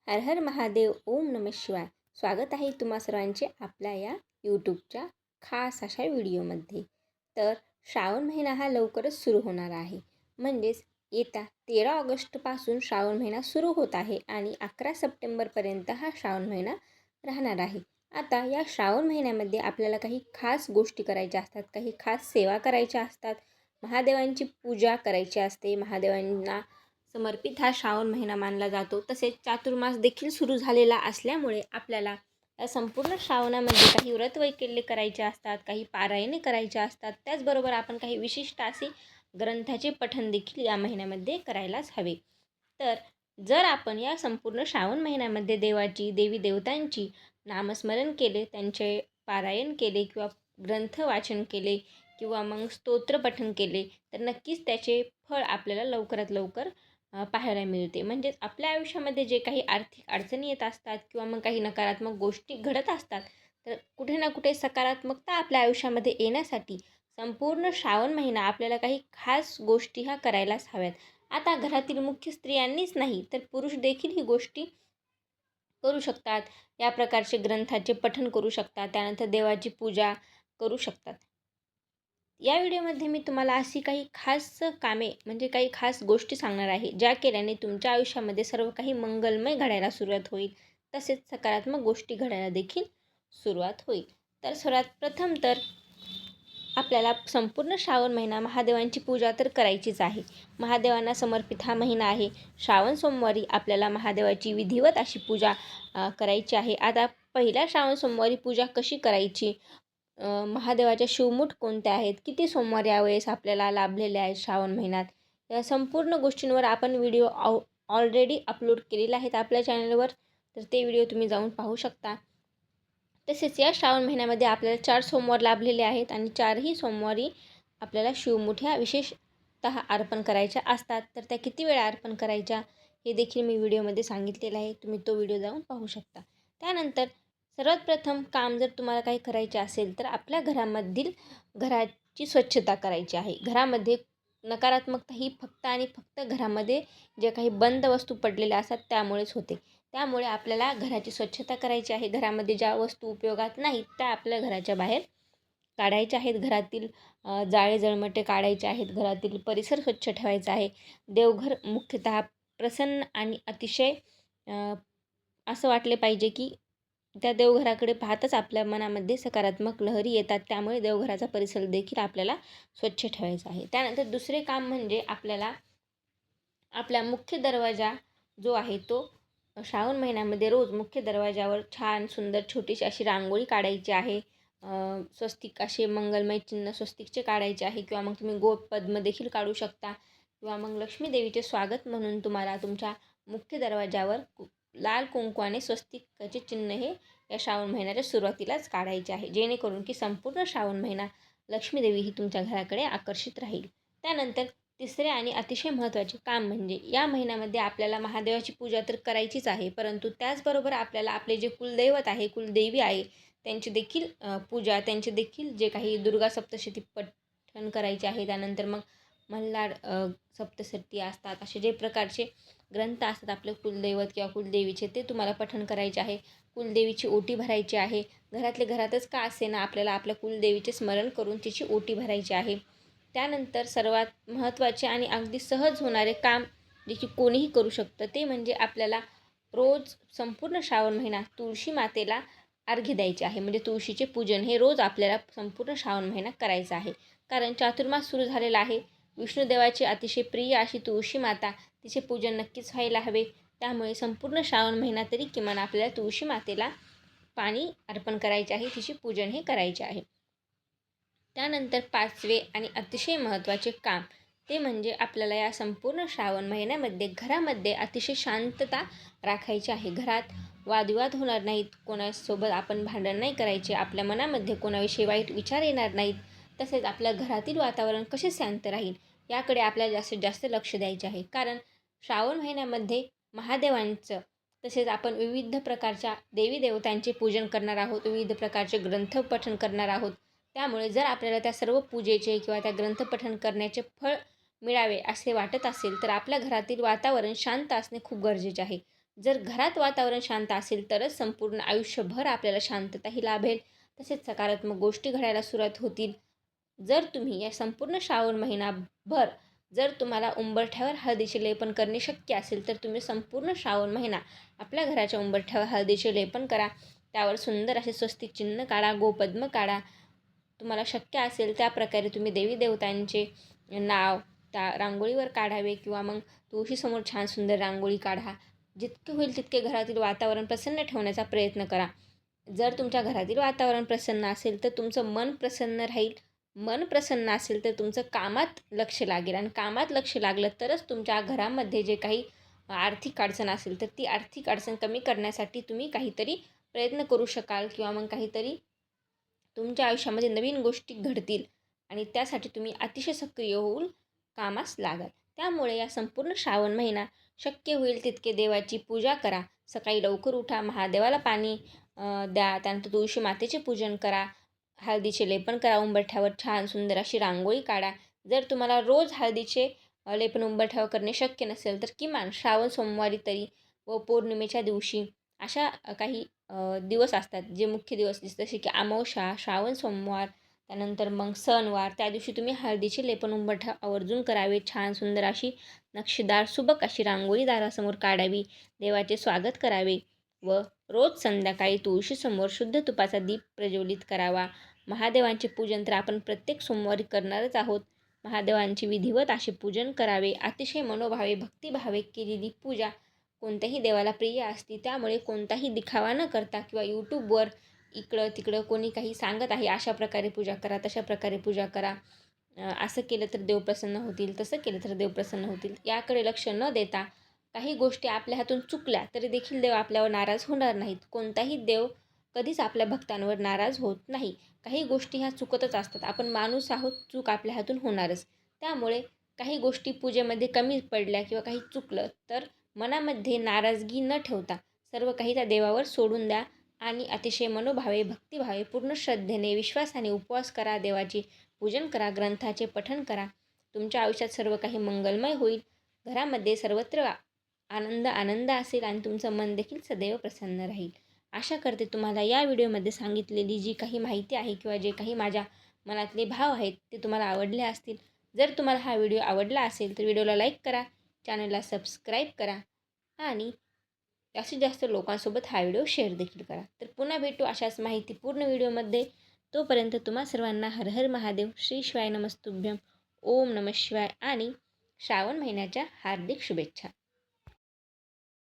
हर हर महादेव. ओम नमः शिवाय. स्वागत आहे तुम्हा सर्वांचे आपल्या या यूट्यूबच्या खास अशा व्हिडिओमध्ये. तर श्रावण महिना हा लवकरच सुरू होणार आहे. म्हणजेच येत्या 13 ऑगस्टपासून श्रावण महिना सुरू होत आहे आणि 11 सप्टेंबरपर्यंत हा श्रावण महिना राहणार आहे. आता या श्रावण महिन्यामध्ये आपल्याला काही खास गोष्टी करायच्या असतात, काही खास सेवा करायच्या असतात, महादेवांची पूजा करायची असते. महादेवांना समर्पित हा श्रावण महिना मानला जातो. तसेच चातुर्मास देखील सुरू झालेला असल्यामुळे आपल्याला या संपूर्ण श्रावणामध्ये काही व्रतवैकल्य करायचे असतात, काही पारायणे करायचे असतात. त्याचबरोबर आपण काही विशिष्ट असे ग्रंथाचे पठण देखील या महिन्यामध्ये करायलाच हवे. तर जर आपण या संपूर्ण श्रावण महिन्यामध्ये देवी देवतांची नामस्मरण केले, त्यांचे पारायण केले किंवा ग्रंथ वाचन केले किंवा मग स्तोत्र पठण केले तर नक्कीच त्याचे फळ आपल्याला लवकरात लवकर पाहायला मिळते. म्हणजेच आपल्या आयुष्यामध्ये जे काही आर्थिक अडचणी येत असतात किंवा मग काही नकारात्मक गोष्टी घडत असतात, तर कुठे ना कुठे सकारात्मकता आपल्या आयुष्यामध्ये येण्यासाठी संपूर्ण श्रावण महिना आपल्याला काही खास गोष्टी ह्या करायलाच हव्यात. आता घरातील मुख्य स्त्रियांनीच नाही तर पुरुष देखील ही गोष्टी करू शकतात. या प्रकारचे ग्रंथाचे पठण करू शकतात, त्यानंतर देवाची पूजा करू शकतात. या व्हिडिओमध्ये मी तुम्हाला अशी काही खास कामे म्हणजे काही खास गोष्टी सांगणार आहे, ज्या केल्याने तुमच्या आयुष्यामध्ये सर्व काही मंगलमय घडायला सुरुवात होईल, तसेच सकारात्मक गोष्टी घडायला देखील सुरुवात होईल. तर सर्वात प्रथम तर आपल्याला संपूर्ण श्रावण महिना महादेवांची पूजा तर करायचीच आहे. महादेवांना समर्पित हा महिना आहे. श्रावण सोमवारी आपल्याला महादेवाची विधिवत अशी पूजा करायची आहे. आता पहिल्या श्रावण सोमवारी पूजा कशी करायची, महादेवाच्या शिवमुठ कोणत्या आहेत, किती सोमवार यावेळेस आपल्याला लाभलेले आहेत श्रावण महिन्यात, या संपूर्ण गोष्टींवर आपण व्हिडिओ ऑलरेडी अपलोड केलेले आहेत आपल्या चॅनलवर. तर ते व्हिडिओ तुम्ही जाऊन पाहू शकता. तसेच या श्रावण महिन्यामध्ये आपल्याला 4 सोमवार लाभलेले आहेत आणि 4ही सोमवारी आपल्याला शिवमुठ्या विशेषतः अर्पण करायच्या असतात. तर त्या किती वेळा अर्पण करायच्या हे देखील मी व्हिडिओमध्ये सांगितलेलं आहे. तुम्ही तो व्हिडिओ जाऊन पाहू शकता. त्यानंतर सर्वात प्रथम काम जर तुम्हाला काही करायचे असेल तर आपल्या घराची स्वच्छता करायची आहे. घरामध्ये नकारात्मकता ही फक्त आणि फक्त घरामध्ये जे काही बंद वस्तू पडलेल्या असतात त्यामुळेच होते. त्यामुळे आपल्याला घराची स्वच्छता करायची आहे. घरामध्ये ज्या वस्तू उपयोगात नाहीत त्या आपल्या घराच्या बाहेर काढायच्या आहेत. घरातील जाळे जळमटे काढायचे आहेत. घरातील परिसर स्वच्छ ठेवायचा आहे. देवघर मुख्यतः प्रसन्न आणि अतिशय असं वाटले पाहिजे की त्या देवघराकडे पाहताच आपल्या मनामध्ये सकारात्मक लहरी येतात. त्यामुळे देवघराचा परिसर देखील आपल्याला स्वच्छ ठेवायचा आहे. त्यानंतर दुसरे काम म्हणजे आपल्याला आपला मुख्य दरवाजा जो आहे तो श्रावण महिन्यामध्ये रोज मुख्य दरवाजावर छान सुंदर छोटीशी अशी रांगोळी काढायची आहे. स्वस्तिक असे मंगलमय चिन्ह स्वस्तिकचे काढायचे आहे किंवा मग तुम्ही गोपद्म देखील काढू शकता किंवा मग लक्ष्मी देवीचे स्वागत म्हणून तुम्हाला तुमच्या मुख्य दरवाजावर लाल कुंकवाने स्वस्तिकाचे चिन्ह हे या श्रावण महिन्याच्या सुरुवातीलाच काढायचे आहे, जेणेकरून की संपूर्ण श्रावण महिना लक्ष्मी देवी ही तुमच्या घराकडे आकर्षित राहील. त्यानंतर तिसरे आणि अतिशय महत्त्वाचे काम म्हणजे या महिन्यामध्ये आपल्याला महादेवाची पूजा तर करायचीच आहे, परंतु त्याचबरोबर आपल्याला आपले जे कुलदैवत आहे, कुलदेवी आहे, त्यांची देखील पूजा, त्यांचे देखील जे काही दुर्गा सप्तशती पठण करायचे आहे. त्यानंतर मग मल्हार सप्तशती असतात, असे जे प्रकारचे ग्रंथ असतात आपले कुलदैवत किंवा कुलदेवीचे, ते तुम्हाला पठण करायचे आहे. कुलदेवीची ओटी भरायची आहे. घरातले घरातच का असेना आपल्याला आपल्या कुलदेवीचे स्मरण करून तिची ओटी भरायची आहे. त्यानंतर सर्वात महत्त्वाचे आणि अगदी सहज होणारे काम जे की कोणीही करू शकतं, ते म्हणजे आपल्याला रोज संपूर्ण श्रावण महिना तुळशी मातेला अर्घ्य द्यायचे आहे. म्हणजे तुळशीचे पूजन हे रोज आपल्याला संपूर्ण श्रावण महिना करायचं आहे. कारण चातुर्मास सुरू झालेला आहे. विष्णुदेवाची अतिशय प्रिय अशी तुळशी माता, तिचे पूजन नक्कीच व्हायला हवे. त्यामुळे संपूर्ण श्रावण महिना तरी किमान आपल्याला तुळशी मातेला पाणी अर्पण करायचे आहे, तिचे पूजन हे करायचे आहे. त्यानंतर 5वे आणि अतिशय महत्त्वाचे काम ते म्हणजे आपल्याला या संपूर्ण श्रावण महिन्यामध्ये घरामध्ये अतिशय शांतता राखायची आहे. घरात वादविवाद होणार नाहीत, कोणासोबत आपण भांडण नाही करायचे, आपल्या मनामध्ये कोणाविषयी वाईट विचार येणार नाहीत. तसेच आपल्या घरातील वातावरण कसे शांत राहील याकडे आपल्याला जास्तीत जास्त लक्ष द्यायचे आहे. कारण श्रावण महिन्यामध्ये महादेवांचं तसेच आपण विविध प्रकारच्या देवी देवतांचे पूजन करणार आहोत, विविध प्रकारचे ग्रंथ पठण करणार आहोत. त्यामुळे जर आपल्याला त्या सर्व पूजेचे किंवा त्या ग्रंथ पठण करण्याचे फळ मिळावे असे वाटत असेल तर आपल्या घरातील वातावरण शांत असणे खूप गरजेचे आहे. जर घरात वातावरण शांत असेल तरच संपूर्ण आयुष्यभर आपल्याला शांतताही लाभेल, तसेच सकारात्मक गोष्टी घडायला सुरुवात होतील. जर तुम्ही या संपूर्ण श्रावण महिनाभर जर तुम्हाला उंबरठ्यावर हळदीचे लेपन करणे शक्य असेल, तर तुम्ही संपूर्ण श्रावण महिना आपल्या घराच्या उंबरठ्यावर हळदीचे लेपन करा. त्यावर सुंदर असे स्वस्तिक चिन्ह काढा, गोपद्म काढा. तुम्हाला शक्य असेल त्या प्रकारे तुम्ही देवी देवतांचे नाव त्या रांगोळीवर काढावे किंवा मग तुळशीसमोर छान सुंदर रांगोळी काढा. जितके होईल तितके घरातील वातावरण प्रसन्न ठेवण्याचा प्रयत्न करा. जर तुमच्या घरातील वातावरण प्रसन्न असेल तर तुमचं मन प्रसन्न राहील. मन प्रसन्न असेल तर तुमचं कामात लक्ष लागेल आणि कामात लक्ष लागलं तरच तुमच्या घरामध्ये जे काही आर्थिक अडचण असेल तर ती आर्थिक अडचण कमी करण्यासाठी तुम्ही काहीतरी प्रयत्न करू शकाल किंवा मग काहीतरी तुमच्या आयुष्यामध्ये नवीन गोष्टी घडतील आणि त्यासाठी तुम्ही अतिशय सक्रिय होऊन कामास लागाल. त्यामुळे या संपूर्ण श्रावण महिना शक्य होईल तितके देवाची पूजा करा. सकाळी लवकर उठा, महादेवाला पाणी द्या, त्यानंतर तुळशी मातेचे पूजन करा, हळदीचे लेपन करा, उंबरठ्यावर छान सुंदर अशी रांगोळी काढा. जर तुम्हाला रोज हळदीचे लेपन उंबरठ्यावर करणे शक्य नसेल तर किमान श्रावण सोमवारी तरी व पौर्णिमेच्या दिवशी अशा काही दिवस असतात जे मुख्य दिवस जसे की अमावस्या, श्रावण सोमवार, त्यानंतर मग सणवार, त्या दिवशी तुम्ही हळदीचे लेपन उंबरठा आवर्जून करावे. छान सुंदर अशी नक्षीदार सुबक अशी रांगोळी दारासमोर काढावी, देवाचे स्वागत करावे व रोज संध्याकाळी तुळशीसमोर शुद्ध तुपाचा दीप प्रज्वलित करावा. महादेवांचे पूजन तर आपण प्रत्येक सोमवारी करणारच आहोत. महादेवांचे विधिवत असे पूजन करावे. अतिशय मनोभावे भक्तिभावे केलेली पूजा कोणत्याही देवाला प्रिय असते. त्यामुळे कोणताही दिखावा न करता किंवा यूट्यूबवर इकडं तिकडं कोणी काही सांगत आहे अशा प्रकारे पूजा करा, तशा प्रकारे पूजा करा, असं केलं तर देव प्रसन्न होतील, तसं केलं तर देव प्रसन्न होतील, याकडे लक्ष न देता काही गोष्टी आपल्या हातून चुकल्या तरी देखील देव आपल्यावर नाराज होणार नाहीत. कोणताही देव कधीच आपल्या भक्तांवर नाराज होत नाही. काही गोष्टी ह्या चुकतच असतात. आपण माणूस आहोत, चूक आपल्या हातून होणारच. त्यामुळे काही गोष्टी पूजेमध्ये कमी पडल्या किंवा काही चुकलं तर मनामध्ये नाराजगी न ठेवता सर्व काही त्या देवावर सोडून द्या आणि अतिशय मनोभावे भक्तिभावे पूर्ण श्रद्धेने विश्वासाने उपवास करा, देवाची पूजन करा, ग्रंथाचे पठण करा. तुमच्या आयुष्यात सर्व काही मंगलमय होईल. घरामध्ये सर्वत्र आनंद असेल आणि तुमचं मन देखील सदैव प्रसन्न राहील. आशा करते तुम्हाला या व्हिडिओमध्ये सांगितलेली जी काही माहिती आहे किंवा जे काही माझ्या मनातले भाव आहेत ते तुम्हाला आवडले असतील. जर तुम्हाला हा व्हिडिओ आवडला असेल तर व्हिडिओला लाईक करा, चॅनलला सबस्क्राईब करा आणि जास्तीत जास्त लोकांसोबत हा व्हिडिओ शेअर देखील करा. तर पुन्हा भेटू अशाच माहितीपूर्ण व्हिडिओमध्ये. तोपर्यंत तुम्हा सर्वांना हर हर महादेव, श्री शिवाय नमस्तुभ्यं, ओम नमः शिवाय आणि श्रावण महिन्याच्या हार्दिक शुभेच्छा.